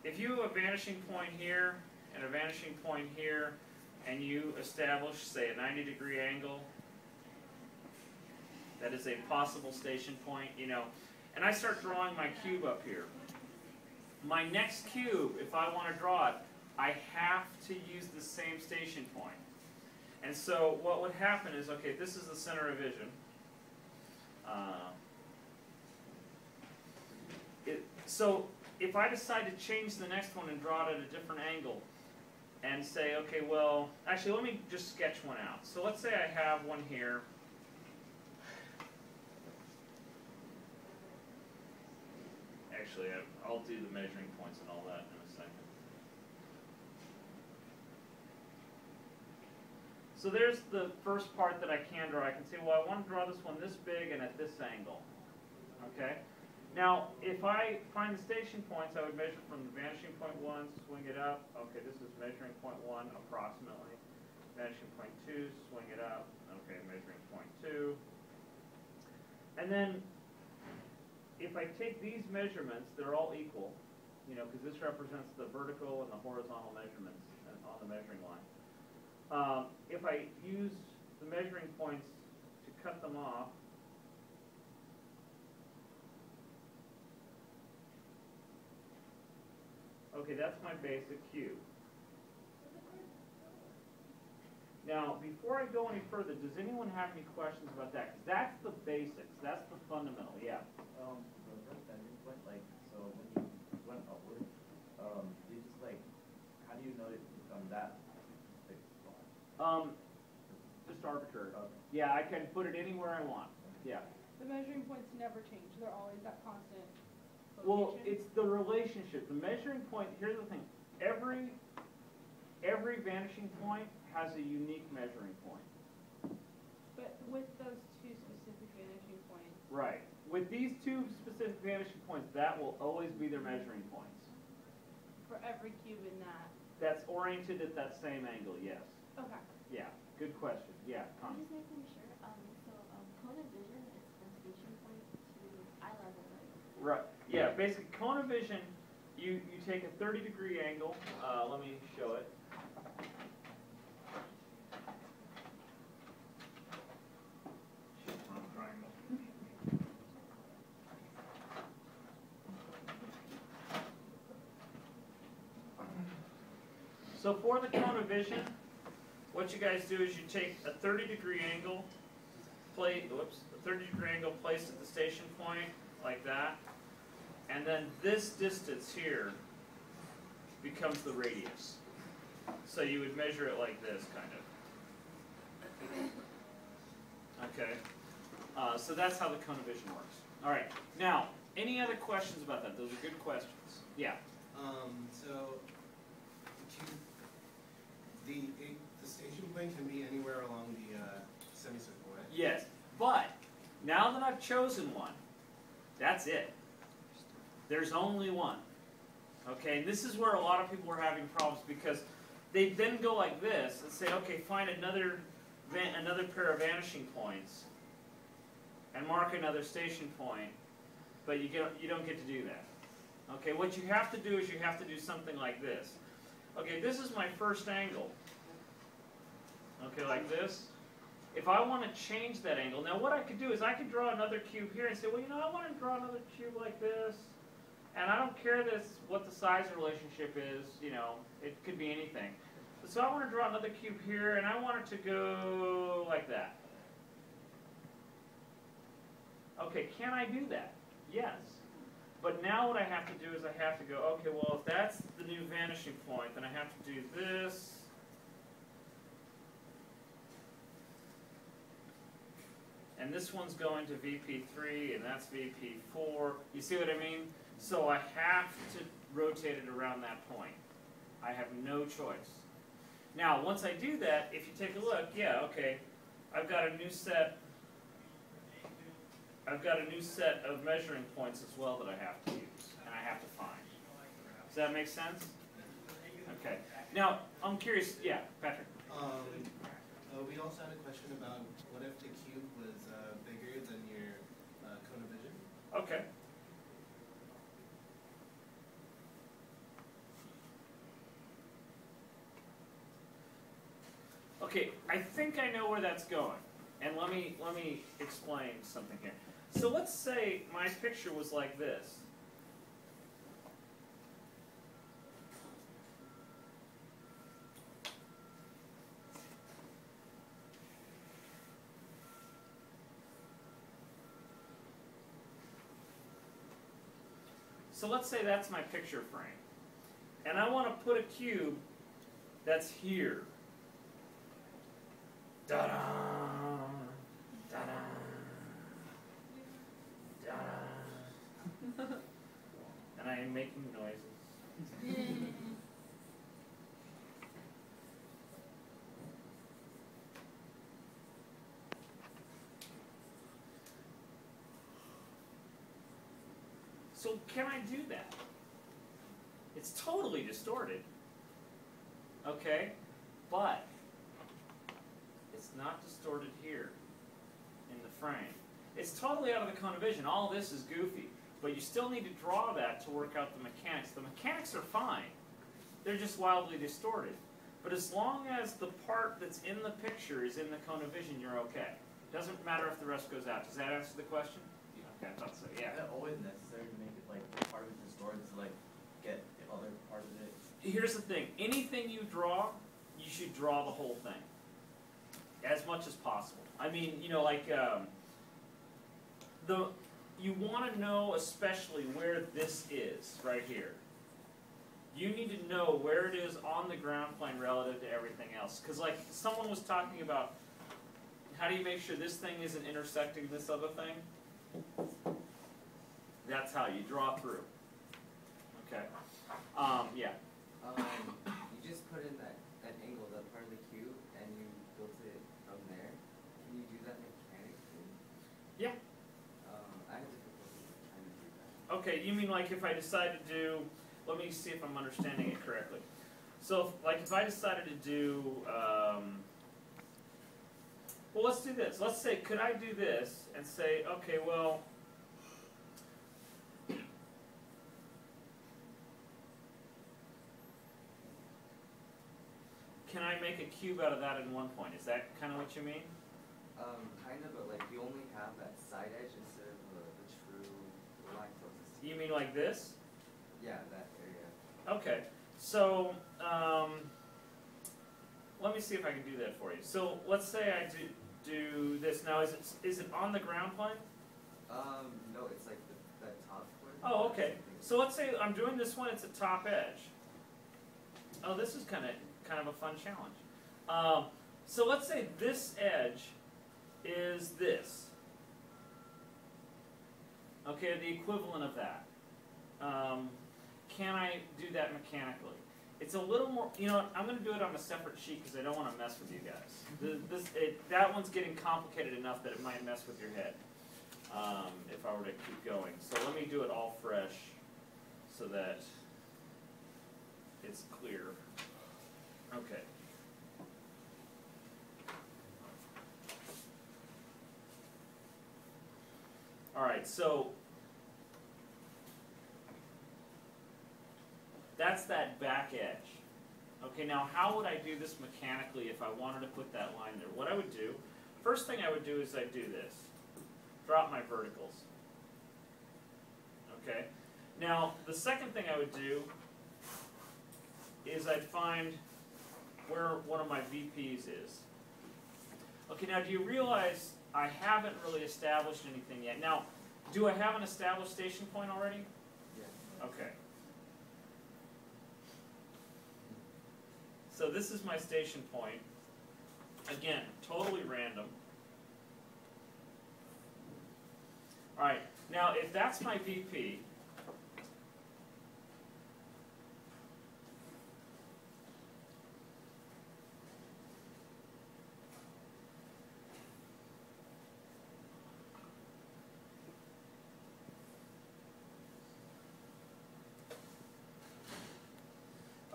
if you have a vanishing point here and a vanishing point here, and you establish, say, a 90-degree angle, that is a possible station point, you know, and I start drawing my cube up here. My next cube, if I want to draw it, I have to use the same station point. And so what would happen is, okay, this is the center of vision. So if I decide to change the next one and draw it at a different angle, and say, okay, well, actually, let me just sketch one out. So let's say I have one here. Actually, I'll do the measuring points and all that in a second. So there's the first part that I can draw. I can say, well, I want to draw this one this big and at this angle. Okay? Now, if I find the station points, I would measure from the vanishing point 1, swing it up. Okay, this is measuring point 1 approximately. Vanishing point 2, swing it up. Okay, measuring point 2. And then, if I take these measurements, they're all equal, you know, because this represents the vertical and the horizontal measurements on the measuring line. If I use the measuring points to cut them off, okay, that's my basic cube. Now, before I go any further, does anyone have any questions about that? Because that's the basics, that's the fundamental, yeah. The first measuring point, like, so when you went upward, you just like, how do you know it from that fixed spot? Just arbitrary. Okay. Yeah, I can put it anywhere I want. Yeah. The measuring points never change. They're always that constant location. Well, it's the relationship. The measuring point, here's the thing. Every vanishing point has a unique measuring point. But with those two specific vanishing points. Right. With these two specific vanishing points, that will always be their measuring points. For every cube in that. That's oriented at that same angle, yes. Okay. Yeah, good question. Yeah, I'm Connie. just making sure. Cone of vision is from station point to eye level, right? Right. Yeah, basically, cone of vision, you take a 30-degree angle. Let me show it. Wrong triangle. So for the cone of vision, what you guys do is you take a 30-degree angle, a 30-degree angle placed at the station point, like that, and then this distance here becomes the radius. So you would measure it like this, kind of. Okay. So that's how the cone of vision works. All right. Now, any other questions about that? Those are good questions. Yeah. So the station point can be anywhere along the semicircle, right? Yes. But now that I've chosen one, that's it. There's only one. Okay, and this is where a lot of people are having problems because they then go like this and say, okay, find another pair of vanishing points and mark another station point, but you don't get to do that. Okay, what you have to do is you have to do something like this. Okay, this is my first angle. Okay, like this. If I want to change that angle, now what I could do is I could draw another cube here and say, well, you know, I want to draw another cube like this. And I don't care what the size relationship is, you know, it could be anything. So I want to draw another cube here, and I want it to go like that. Okay, can I do that? Yes. But now what I have to do is I have to go, okay, well, if that's the new vanishing point, then I have to do this. And this one's going to VP3, and that's VP4. You see what I mean? So I have to rotate it around that point. I have no choice. Now, once I do that, if you take a look, yeah, okay, I've got a new set. I've got a new set of measuring points as well that I have to use and I have to find. Does that make sense? Okay. Now, I'm curious. Yeah, Patrick. We also had a question about what if the cube was bigger than your cone of vision? Okay. Okay, I think I know where that's going. And let me explain something here. So let's say my picture was like this. So let's say that's my picture frame. And I want to put a cube that's here. Da-da, da-da, da-da. And I am making noises. So can I do that? It's totally distorted. Okay? But it's not distorted here in the frame. It's totally out of the cone of vision. All this is goofy. But you still need to draw that to work out the mechanics. The mechanics are fine. They're just wildly distorted. But as long as the part that's in the picture is in the cone of vision, you're okay. Doesn't matter if the rest goes out. Does that answer the question? Okay, I thought so, yeah. Is that always necessary to make it like part of it distorted to like get the other part of it? Here's the thing. Anything you draw, you should draw the whole thing. As much as possible. I mean, you know, like, you want to know especially where this is, right here. You need to know where it is on the ground plane relative to everything else. Because, like, someone was talking about, how do you make sure this thing isn't intersecting this other thing? That's how you draw through. Okay. Yeah. You just put in that angle, that part of the cube, and you built it from there. Can you do that mechanically? Yeah. I had difficulty trying to do that. Okay, you mean like if I decide to do, let me see if I'm understanding it correctly. So, if I decided to do, well, let's do this. Let's say, could I do this and say, okay, well, can I make a cube out of that in one point? Is that kind of what you mean? Kind of, but like you only have that side edge instead of the true line closest to You mean like this? Yeah, that area. Okay, so let me see if I can do that for you. So let's say I do this. Now, is it on the ground plane? No, it's like that top one. Oh, okay. So let's say I'm doing this one. It's a top edge. Oh, this is kind of a fun challenge. So let's say this edge is this. Okay, the equivalent of that. Can I do that mechanically? It's a little more, you know what, I'm going to do it on a separate sheet because I don't want to mess with you guys. That one's getting complicated enough that it might mess with your head if I were to keep going. So let me do it all fresh so that it's clear. Okay. All right, so that's that back edge. Okay, now how would I do this mechanically if I wanted to put that line there? What I would do, first thing I would do is I'd do this. Drop my verticals. Okay? Now, the second thing I would do is I'd find where one of my VPs is. Okay, now do you realize I haven't really established anything yet? Now, do I have an established station point already? Yeah. Okay. So this is my station point. Again, totally random. All right, now if that's my VP,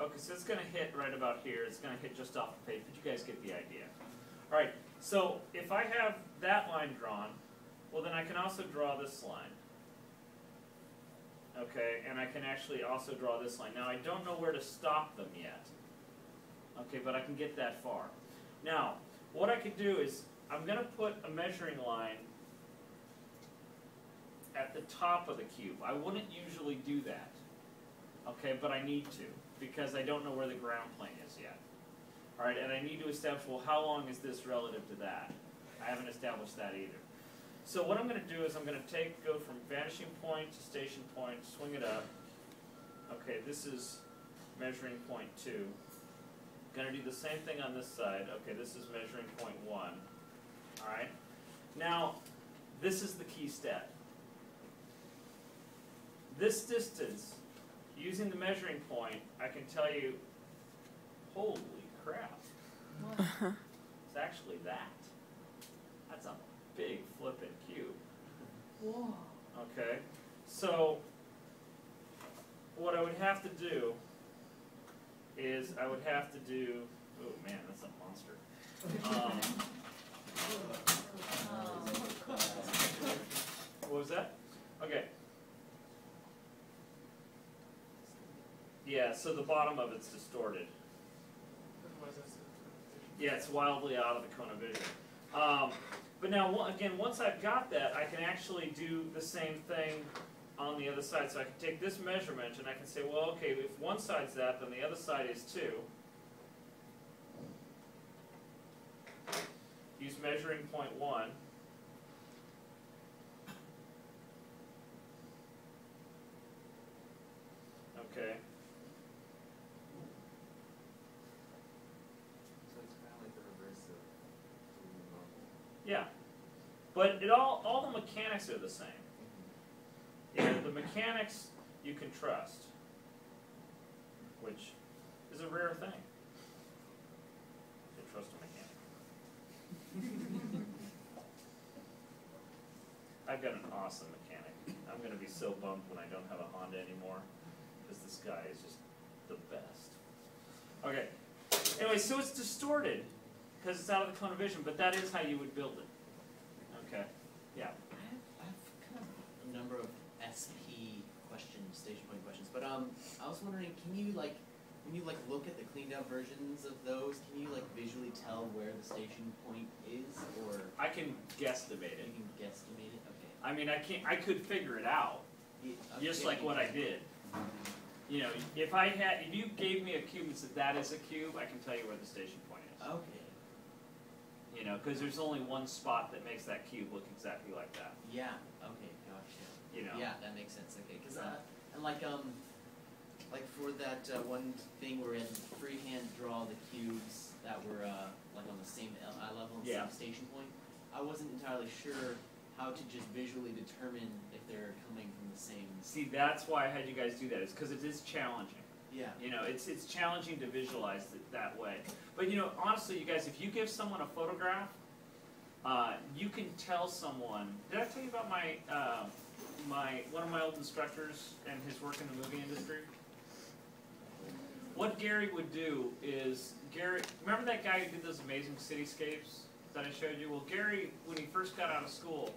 okay, so it's going to hit right about here. It's going to hit just off the page, but you guys get the idea. All right, so if I have that line drawn, well, then I can also draw this line. Okay, and I can actually also draw this line. Now, I don't know where to stop them yet. Okay, but I can get that far. Now, what I could do is, I'm gonna put a measuring line at the top of the cube. I wouldn't usually do that, okay, but I need to, because I don't know where the ground plane is yet. Alright, and I need to establish, well, how long is this relative to that? I haven't established that either. So what I'm gonna do is I'm gonna go from vanishing point to station point, swing it up. Okay, this is measuring point 2. Gonna do the same thing on this side. Okay, this is measuring point 1. Alright? Now, this is the key step. This distance, using the measuring point, I can tell you, holy crap. It's actually that. That's a big flippin' cube. Whoa. Okay? So, what I would have to do is I would have to do, oh man, that's a monster. What was that? Okay. Yeah, so the bottom of it's distorted. Yeah, it's wildly out of the cone of vision. But now, again, once I've got that, I can actually do the same thing on the other side. So I can take this measurement and I can say, well, okay, if one side's that, then the other side is 2. Use measuring point 1. Okay. So it's kind of like the reverse of doing normal. Yeah. But all the mechanics are the same. Yeah, the mechanics you can trust, which is a rare thing. To trust a mechanic. I've got an awesome mechanic. I'm going to be so bummed when I don't have a Honda anymore, because this guy is just the best. Okay. Anyway, so it's distorted because it's out of the cone of vision, but that is how you would build it. Okay. Yeah. I have kind of a number of SP questions, station point questions, but I was wondering, can you when you look at the cleaned out versions of those, can you visually tell where the station point is, or I can guesstimate it. you can guesstimate it? Okay. I mean, I could figure it out, just like what I did. You know, if you gave me a cube and said that is a cube, I can tell you where the station point is. Okay. You know, because there's only one spot that makes that cube look exactly like that. Yeah. Okay. Gotcha. You know. Yeah, that makes sense. Okay, because and like for that one thing where we had to freehand draw the cubes that were on the same eye level and Yeah. same station point, I wasn't entirely sure how to just visually determine if they're coming from the same. See, that's why I had you guys do that. Is because it is challenging. Yeah. You know, it's challenging to visualize it that way. But you know, honestly, you guys, if you give someone a photograph, you can tell someone. Did I tell you about my one of my old instructors and his work in the movie industry? What Gary would do is, remember that guy who did those amazing cityscapes that I showed you? Well, Gary, when he first got out of school,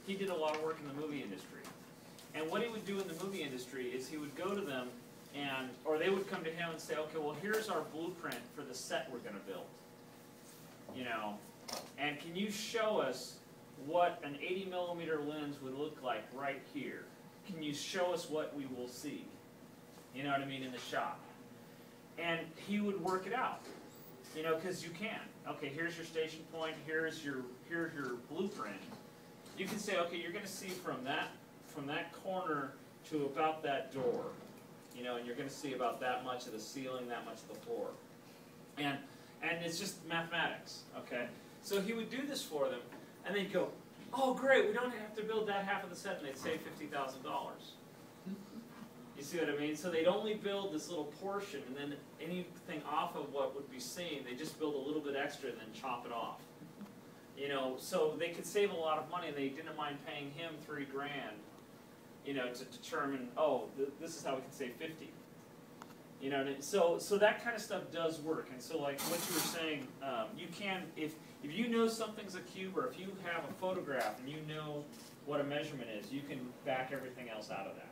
he did a lot of work in the movie industry. And what he would do in the movie industry is he would go to them, or they would come to him and say, okay, well, here's our blueprint for the set we're going to build. You know, and can you show us what an 80mm lens would look like right here? Can you show us what we will see? You know what I mean, in the shot. And he would work it out, you know, because you can. Okay, here's your station point, here's your blueprint. You can say, okay, you're going to see from that corner to about that door, you know, and you're going to see about that much of the ceiling, that much of the floor. And it's just mathematics, okay? So he would do this for them, and they'd go, oh great, we don't have to build that half of the set, and they'd save $50,000. You see what I mean? So they'd only build this little portion, and then anything off of what would be seen, they just build a little bit extra and then chop it off. You know, so they could save a lot of money, and they didn't mind paying him $3 grand, you know, to determine, oh, this is how we can save 50. You know, so that kind of stuff does work. And so, like what you were saying, you can, if you know something's a cube, or if you have a photograph and you know what a measurement is, you can back everything else out of that.